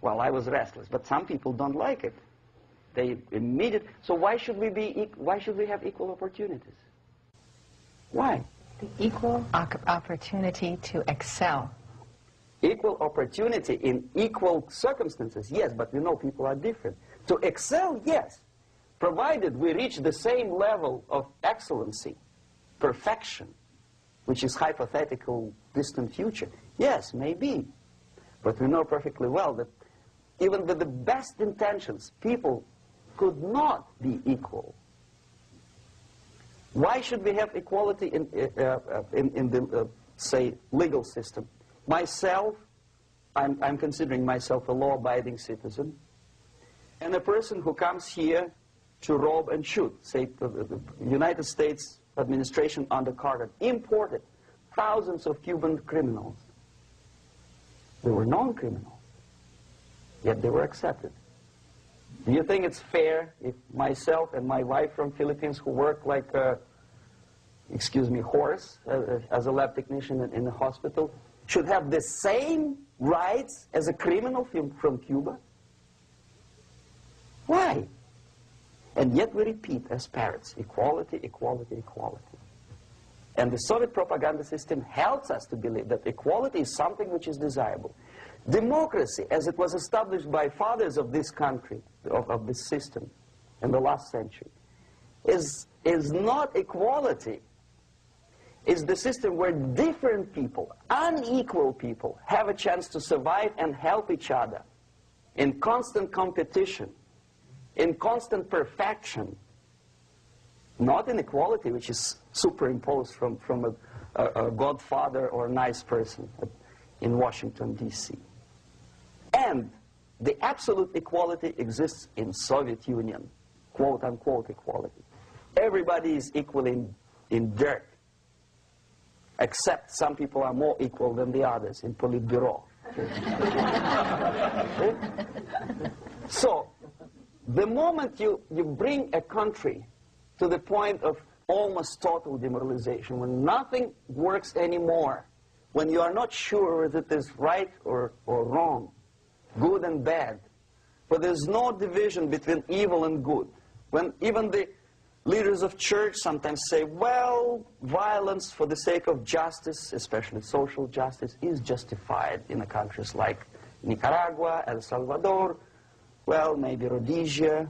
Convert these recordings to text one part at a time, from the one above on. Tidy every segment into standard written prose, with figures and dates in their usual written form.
Well, I was restless, but some people don't like it. They immediately. So why should we have equal opportunities? Why? The equal opportunity to excel. Equal opportunity in equal circumstances, yes, but we know people are different. To excel, yes, provided we reach the same level of excellency, perfection, which is hypothetical, distant future. Yes, maybe. But we know perfectly well that even with the best intentions, people could not be equal. Why should we have equality in the, say, legal system? Myself, I'm considering myself a law-abiding citizen, and a person who comes here to rob and shoot, say, the United States administration under Carter, imported thousands of Cuban criminals. They were non-criminals, yet they were accepted. Do you think it's fair if myself and my wife from Philippines, who work like a, excuse me, horse as a lab technician in the hospital, should have the same rights as a criminal from Cuba? Why? And yet we repeat as parrots, equality, equality, equality. And the Soviet propaganda system helps us to believe that equality is something which is desirable. Democracy, as it was established by fathers of this country, of this system in the last century, is not equality. It's the system where different people, unequal people, have a chance to survive and help each other in constant competition, in constant perfection, not in equality, which is superimposed from a godfather or a nice person in Washington, D.C. And the absolute equality exists in Soviet Union, quote-unquote equality. Everybody is equal in dirt, except some people are more equal than the others in Politburo. So, the moment you bring a country to the point of almost total demoralization, when nothing works anymore, when you are not sure whether it is right or wrong, good and bad, but there's no division between evil and good, when even the leaders of church sometimes say, well, violence for the sake of justice, especially social justice, is justified in countries like Nicaragua, El Salvador, well, maybe Rhodesia,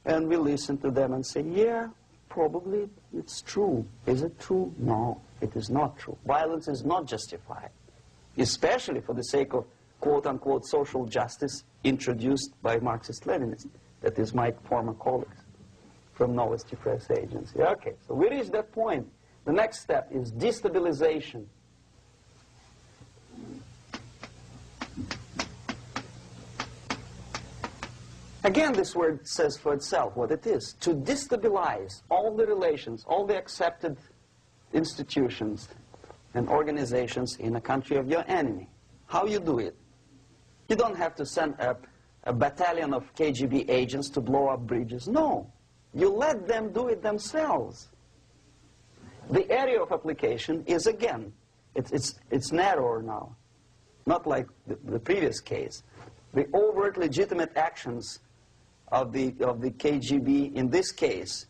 and we listen to them and say, yeah, probably it's true. Is it true? No, it is not true. Violence is not justified, especially for the sake of quote-unquote social justice introduced by Marxist-Leninists, that is my former colleagues from Novosti Press Agency. Okay, so we reached that point. The next step is destabilization. Again, this word says for itself what it is. To destabilize all the relations, all the accepted institutions and organizations in a country of your enemy. How you do it? You don't have to send a battalion of KGB agents to blow up bridges. No. You let them do it themselves. The area of application is, again, it's narrower now. Not like the previous case. The overt legitimate actions of the KGB in this case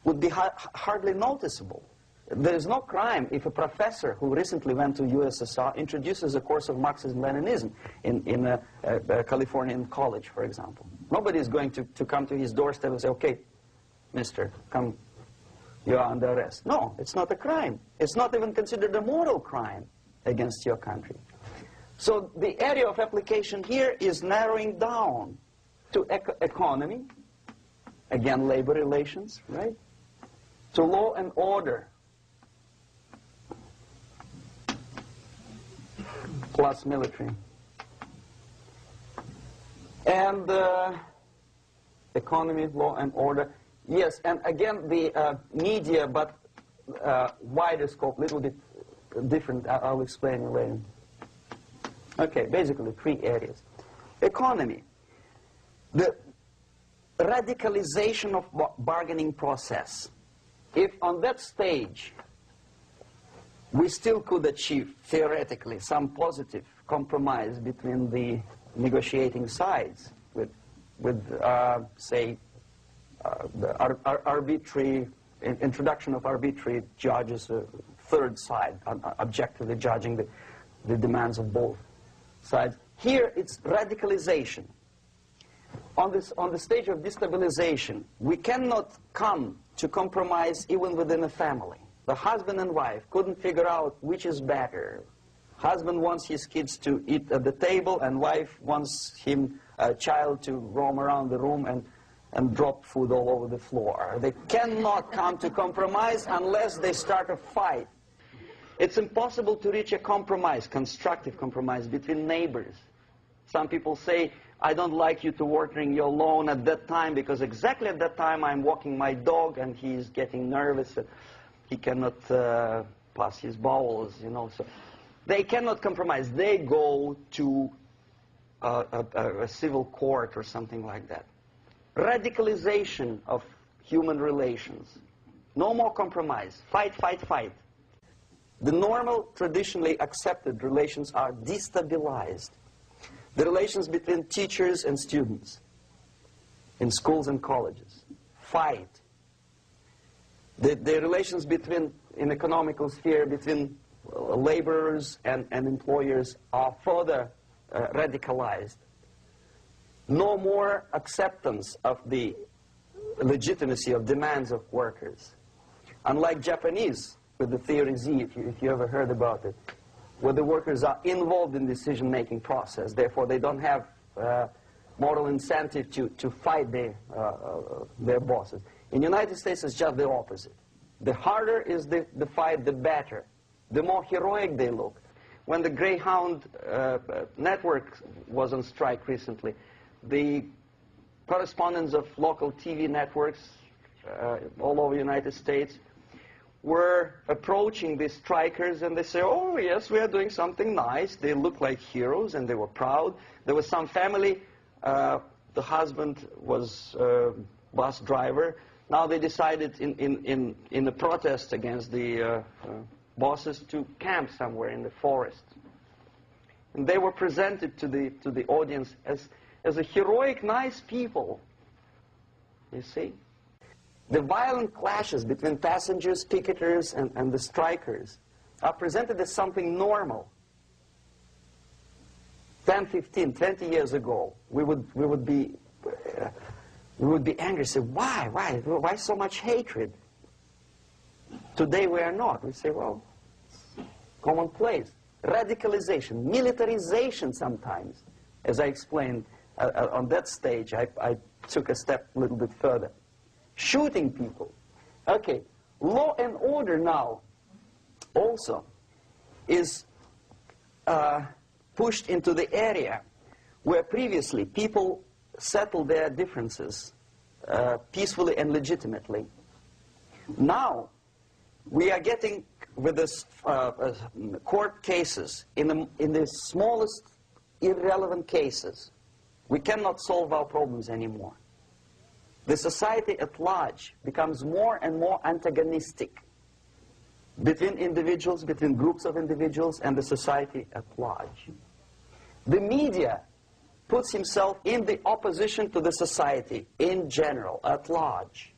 would be hardly noticeable. There is no crime if a professor who recently went to USSR introduces a course of Marxism-Leninism in a Californian college, for example. Nobody is going to come to his doorstep and say, okay, mister, come, you are under arrest. No, it's not a crime. It's not even considered a moral crime against your country. So the area of application here is narrowing down to economy, again, labor relations, right? To law and order, plus military. And economy, law and order. Yes, and again, the media, but wider scope, little bit different. I'll explain it later. Okay, basically 3 areas. Economy. The radicalization of bargaining process. If on that stage we still could achieve, theoretically, some positive compromise between the negotiating sides with say, the arbitrary introduction of arbitrary judges, third side, objectively judging the demands of both sides. Here it's radicalization. On the stage of destabilization, we cannot come to compromise even within a family. The husband and wife couldn't figure out which is better. Husband wants his kids to eat at the table, and wife wants a child to roam around the room and drop food all over the floor. They cannot come to compromise unless they start a fight. It's impossible to reach a compromise, constructive compromise, between neighbors. Some people say, I don't like you to watering your lawn at that time because exactly at that time I'm walking my dog and he's getting nervous and he cannot pass his bowels, you know. So they cannot compromise. They go to a civil court or something like that. Radicalization of human relations. No more compromise. Fight, fight, fight. The normal, traditionally accepted relations are destabilized. The relations between teachers and students in schools and colleges. Fight. The relations in economical sphere between laborers and employers are further radicalized. No more acceptance of the legitimacy of demands of workers. Unlike Japanese, with the theory Z, if you ever heard about it, where the workers are involved in the decision-making process, therefore they don't have moral incentive to fight their bosses. In the United States, it's just the opposite. The harder is the fight, the better. The more heroic they look. When the Greyhound network was on strike recently, the correspondents of local TV networks all over the United States were approaching the strikers, and they say, oh yes, we are doing something nice. They look like heroes and they were proud. There was some family, the husband was a bus driver. Now they decided in a protest against the bosses to camp somewhere in the forest. And they were presented to the audience as a heroic, nice people, you see. The violent clashes between passengers, picketers, and the strikers are presented as something normal. 10, 15, 20 years ago, we would be angry, say, why so much hatred? Today we are not. We say, well, commonplace. Radicalization, militarization sometimes. As I explained on that stage, I took a step a little bit further. Shooting people. Okay, law and order now also is pushed into the area where previously people settled their differences peacefully and legitimately. Now we are getting with this court cases in the smallest irrelevant cases. We cannot solve our problems anymore. The society at large becomes more and more antagonistic between individuals, between groups of individuals, and the society at large. The media puts himself in the opposition to the society in general, at large.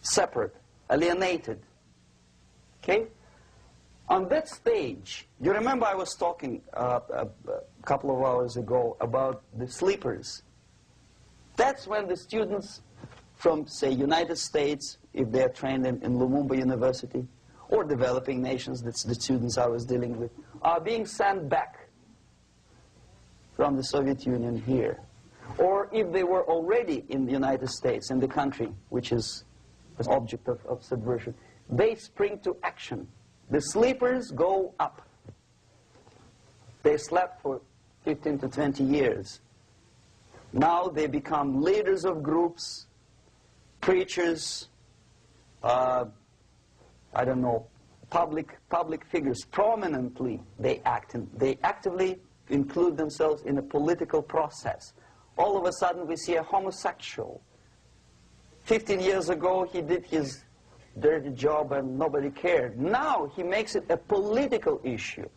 Separate, alienated. Okay? On that stage, you remember I was talking a couple of hours ago about the sleepers. That's when the students from, say, United States, if they're trained in Lumumba University, or developing nations, that's the students I was dealing with, are being sent back from the Soviet Union here. Or if they were already in the United States, in the country, which is an object of subversion, they spring to action. The sleepers go up. They slept for 15 to 20 years. Now they become leaders of groups, preachers, I don't know, public figures. Prominently they actively include themselves in a political process. All of a sudden we see a homosexual. 15 years ago he did his dirty job and nobody cared. Now he makes it a political issue.